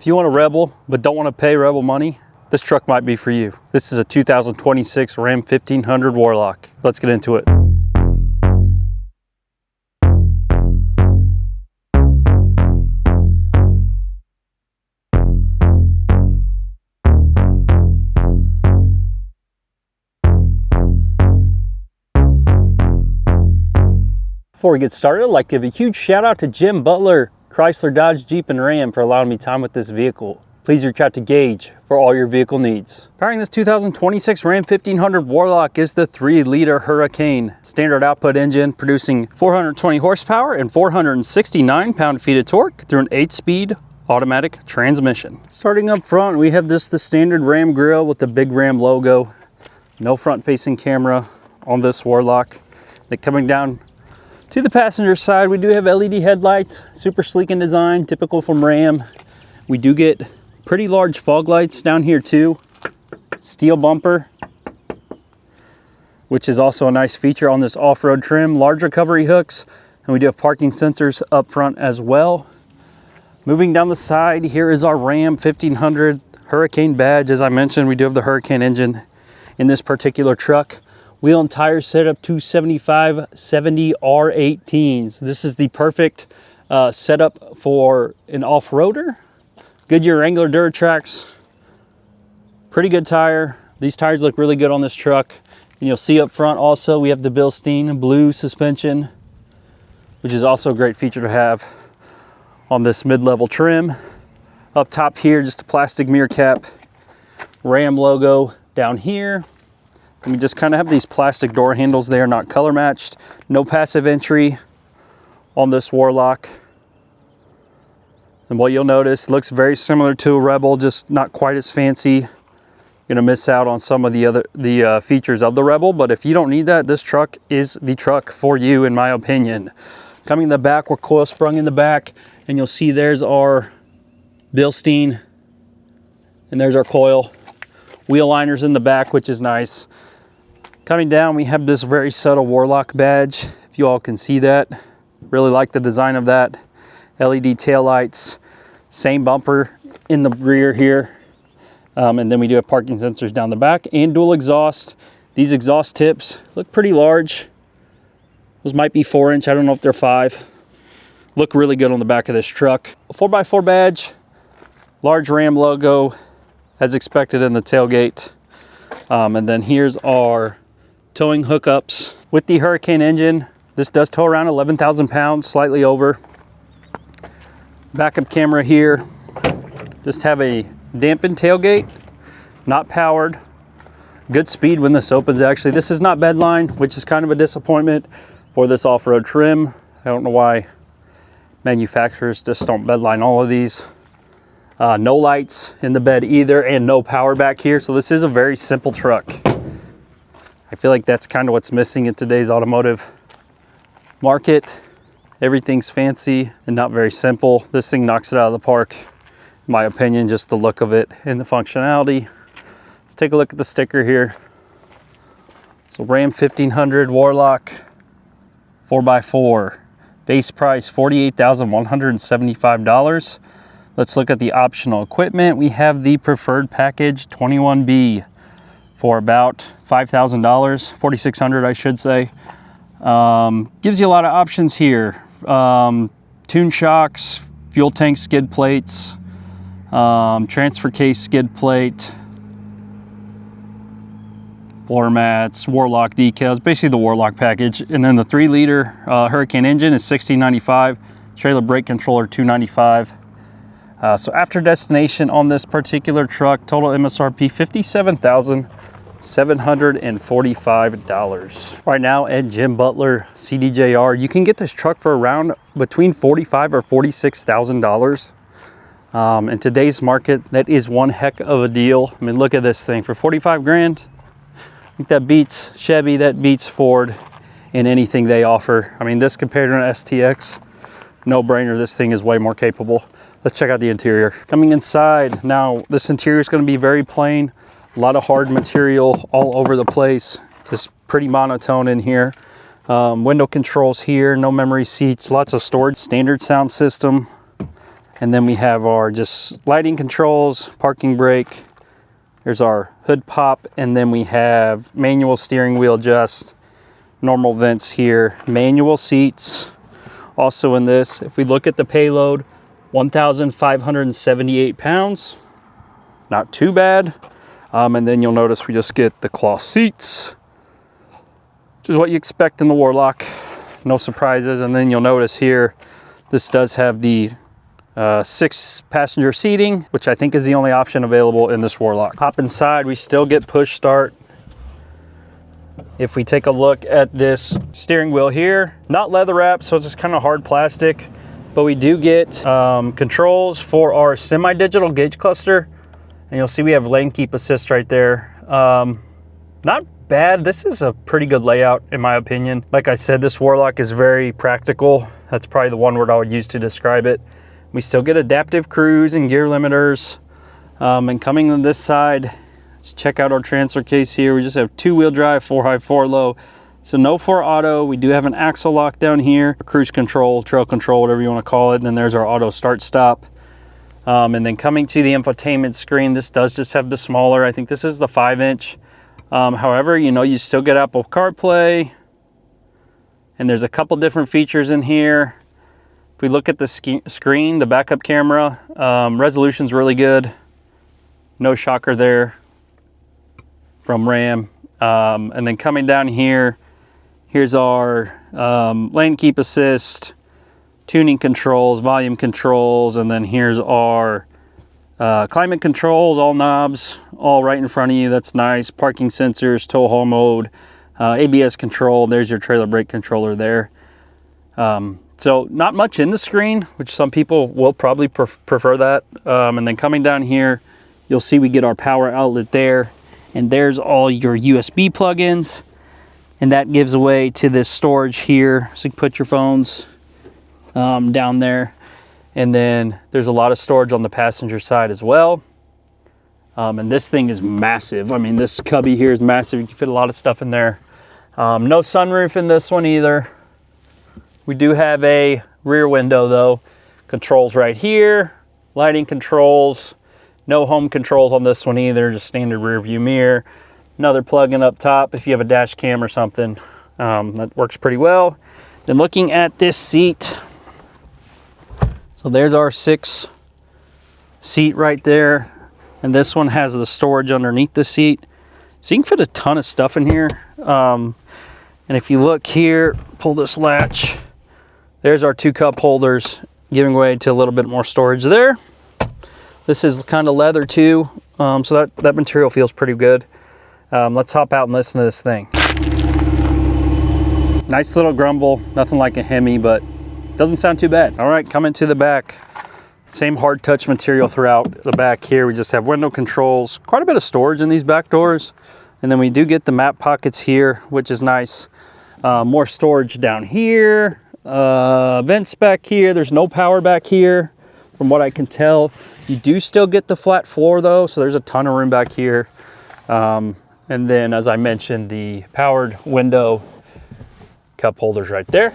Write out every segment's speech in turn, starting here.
If you want a Rebel but don't want to pay Rebel money, this truck might be for you. This is a 2026 Ram 1500 Warlock. Let's get into it. Before we get started, I'd like to give a huge shout out to Jim Butler, Chrysler, Dodge, Jeep, and Ram for allowing me time with this vehicle. Please reach out to Gage for all your vehicle needs. Powering this 2026 Ram 1500 Warlock is the 3-liter Hurricane. Standard output engine producing 420 horsepower and 469 pound-feet of torque through an 8-speed automatic transmission. Starting up front, we have the standard Ram grille with the big Ram logo. No front-facing camera on this Warlock. Then coming down to the passenger side, we do have LED headlights, super sleek in design, typical from Ram. We do get pretty large fog lights down here too. Steel bumper, which is also a nice feature on this off-road trim. Large recovery hooks, and we do have parking sensors up front as well. Moving down the side, here is our Ram 1500 Hurricane badge. As I mentioned, we do have the Hurricane engine in this particular truck. Wheel and tire setup 275/70 R18s. This is the perfect setup for an off-roader. Goodyear Wrangler Duratrax. Pretty good tire. These tires look really good on this truck. And you'll see up front also we have the Bilstein blue suspension, which is also a great feature to have on this mid-level trim. Up top here, just a plastic mirror cap. Ram logo down here. And we just kind of have these plastic door handles there, not color matched. No passive entry on this Warlock. And what you'll notice, looks very similar to a Rebel, just not quite as fancy. You're gonna miss out on some of the features of the Rebel, but if you don't need that, this truck is the truck for you, in my opinion. Coming in the back, we're coil sprung in the back, and you'll see there's our Bilstein, and there's our coil. Wheel liners in the back, which is nice. Coming down, we have this very subtle Warlock badge, if you all can see that. Really like the design of that. LED taillights, same bumper in the rear here. And then we do have parking sensors down the back and dual exhaust. These exhaust tips look pretty large. Those might be 4-inch, I don't know if they're 5. Look really good on the back of this truck. A 4x4 badge, large Ram logo, as expected in the tailgate. And then here's our towing hookups. With the Hurricane engine, this does tow around 11,000 pounds, slightly over. Backup camera here. Just have a dampened tailgate, not powered. Good speed when this opens, actually. This is not bedline, which is kind of a disappointment for this off-road trim. I don't know why manufacturers just don't bedline all of these. No lights in the bed either, and no power back here. So this is a very simple truck. I feel like that's kind of what's missing in today's automotive market. Everything's fancy and not very simple. This thing knocks it out of the park, in my opinion, just the look of it and the functionality. Let's take a look at the sticker here. So Ram 1500 Warlock 4x4. Base price $48,175. Let's look at the optional equipment. We have the preferred package 21B for about $5,000, $4,600 I should say. Gives you a lot of options here. Tune shocks, fuel tank skid plates, transfer case skid plate, floor mats, Warlock decals, basically the Warlock package. And then the 3-liter Hurricane engine is $1,695, trailer brake controller $295. So after destination on this particular truck, total MSRP $57,745. Right now at Jim Butler CDJR, you can get this truck for around between $45,000 or $46,000. In today's market, that is one heck of a deal. I mean, look at this thing for 45 grand. I think that beats Chevy, that beats Ford in anything they offer. I mean, this compared to an STX, no brainer. This thing is way more capable. Let's check out the interior. Coming inside, now this interior is going to be very plain. A lot of hard material all over the place. Just pretty monotone in here. Window controls here, no memory seats, lots of storage. Standard sound system. And then we have our just lighting controls, parking brake. There's our hood pop, and then we have manual steering wheel adjust, normal vents here, manual seats. Also in this, if we look at the payload, 1,578 pounds. Not too bad. And then you'll notice we just get the cloth seats, which is what you expect in the Warlock. No surprises. And then you'll notice here, this does have the 6 passenger seating, which I think is the only option available in this Warlock. Hop inside, we still get push start. If we take a look at this steering wheel here, not leather wrapped, so it's just kind of hard plastic, but we do get controls for our semi-digital Gage cluster. And you'll see we have lane keep assist right there. Not bad. This is a pretty good layout in my opinion. Like I said, this Warlock is very practical. That's probably the one word I would use to describe it. We still get adaptive cruise and gear limiters. And coming on this side, let's check out our transfer case here. We just have 2-wheel drive, 4 high, 4 low. So no 4 auto. We do have an axle lock down here, cruise control, trail control, whatever you want to call it. And then there's our auto start stop. And then coming to the infotainment screen, this does just have the smaller, I think this is the 5-inch. However, you know, you still get Apple CarPlay. And there's a couple different features in here. If we look at the screen, the backup camera, resolution's really good. No shocker there from RAM. And then coming down here, here's our lane keep assist, tuning controls, volume controls, and then here's our climate controls, all knobs, all right in front of you. That's nice. Parking sensors, tow haul mode, ABS control. There's your trailer brake controller there. So not much in the screen, which some people will probably prefer that. And then coming down here, you'll see we get our power outlet there. And there's all your USB plugins. And that gives away to this storage here. So you can put your phones down there. And then there's a lot of storage on the passenger side as well. And this thing is massive. I mean, this cubby here is massive. You can fit a lot of stuff in there. No sunroof in this one either. We do have a rear window though. Controls right here, lighting controls. No home controls on this one either, just standard rear view mirror. Another plug-in up top if you have a dash cam or something. That works pretty well. Then looking at this seat, so there's our 6 seat right there. And this one has the storage underneath the seat. So you can fit a ton of stuff in here. And if you look here, pull this latch, there's our 2 cup holders, giving way to a little bit more storage there. This is kind of leather too, so that material feels pretty good. Let's hop out and listen to this thing. Nice little grumble, nothing like a Hemi, but doesn't sound too bad. All right, coming to the back. Same hard touch material throughout the back here. We just have window controls, quite a bit of storage in these back doors. And then we do get the map pockets here, which is nice. More storage down here. Vents back here. There's no power back here from what I can tell. You do still get the flat floor though, so there's a ton of room back here. And then as I mentioned, the powered window cup holders right there.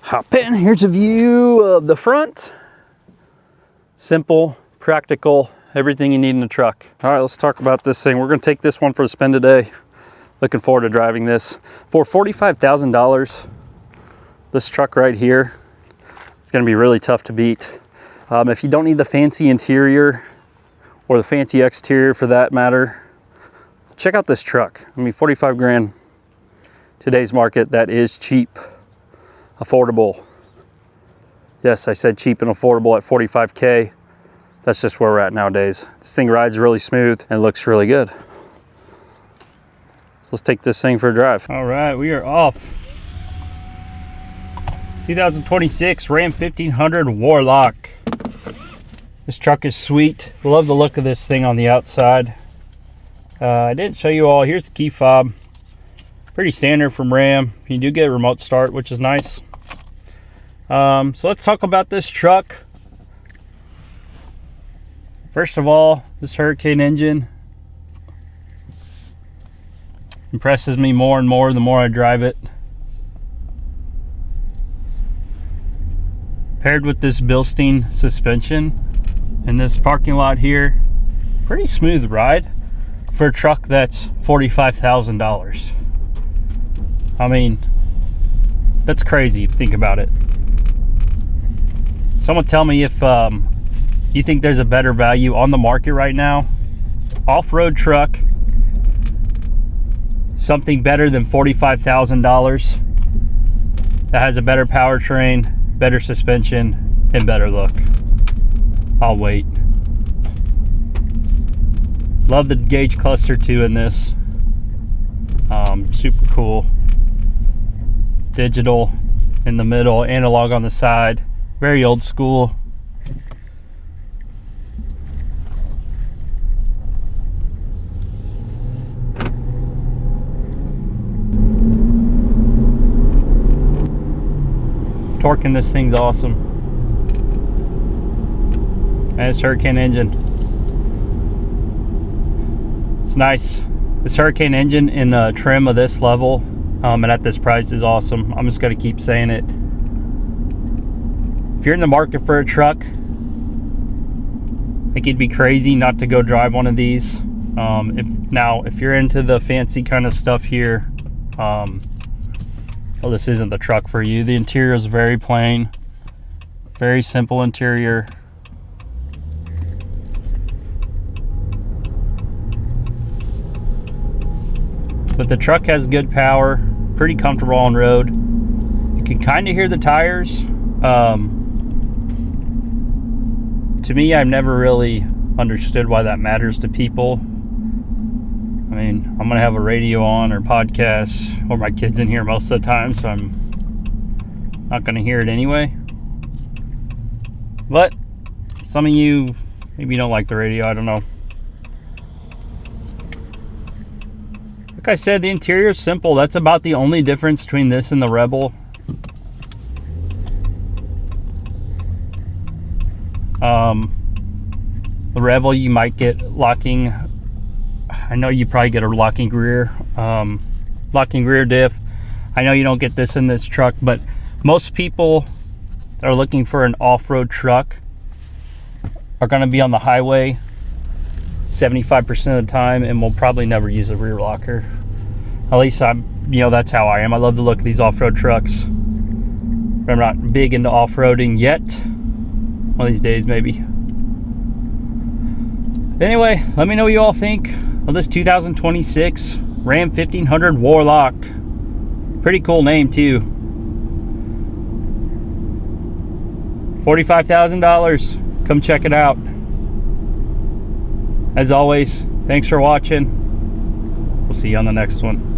Hop in, here's a view of the front. Simple, practical, everything you need in a truck. All right, let's talk about this thing. We're gonna take this one for a spin today. Looking forward to driving this. For $45,000, this truck right here, it's gonna be really tough to beat. If you don't need the fancy interior or the fancy exterior for that matter, check out this truck. I mean, 45 grand, today's market, that is cheap, affordable. Yes, I said cheap and affordable at 45K. That's just where we're at nowadays. This thing rides really smooth and looks really good. So let's take this thing for a drive. All right, we are off. 2026 Ram 1500 Warlock. This truck is sweet. Love the look of this thing on the outside. I didn't show you all. Here's the key fob. Pretty standard from Ram. You do get a remote start, which is nice. So let's talk about this truck. First of all, this Hurricane engine impresses me more and more the more I drive it. paired with this Bilstein suspension in this parking lot here, pretty smooth ride for a truck that's $45,000. I mean, that's crazy if you think about it. Someone tell me if you think there's a better value on the market right now. Off-road truck, something better than $45,000 that has a better powertrain, better suspension, and better look. I'll wait. Love the Gage cluster too in this. Super cool. Digital in the middle, analog on the side. Very old school. Torque in this thing's awesome. And it's Hurricane engine. It's nice. This Hurricane engine in a trim of this level and at this price is awesome. I'm just going to keep saying it. If you're in the market for a truck, I think it'd be crazy not to go drive one of these. If you're into the fancy kind of stuff here, well, this isn't the truck for you. The interior is very plain, very simple interior. But the truck has good power, pretty comfortable on road. You can kind of hear the tires. To me, I've never really understood why that matters to people. I mean, I'm gonna have a radio on or podcast, or my kids in here most of the time, so I'm not gonna hear it anyway. But some of you maybe don't like the radio, I don't know. Like I said, the interior is simple. That's about the only difference between this and the Rebel. The Rebel, you might get locking. I know you probably get a locking rear diff. I know you don't get this in this truck, but most people that are looking for an off-road truck are going to be on the highway 75% of the time and will probably never use a rear locker. At least that's how I am. I love the look of these off-road trucks. But I'm not big into off-roading yet. One of these days, maybe. Anyway, let me know what you all think of this 2026 Ram 1500 Warlock. Pretty cool name too. $45,000. Come check it out. As always, thanks for watching. We'll see you on the next one.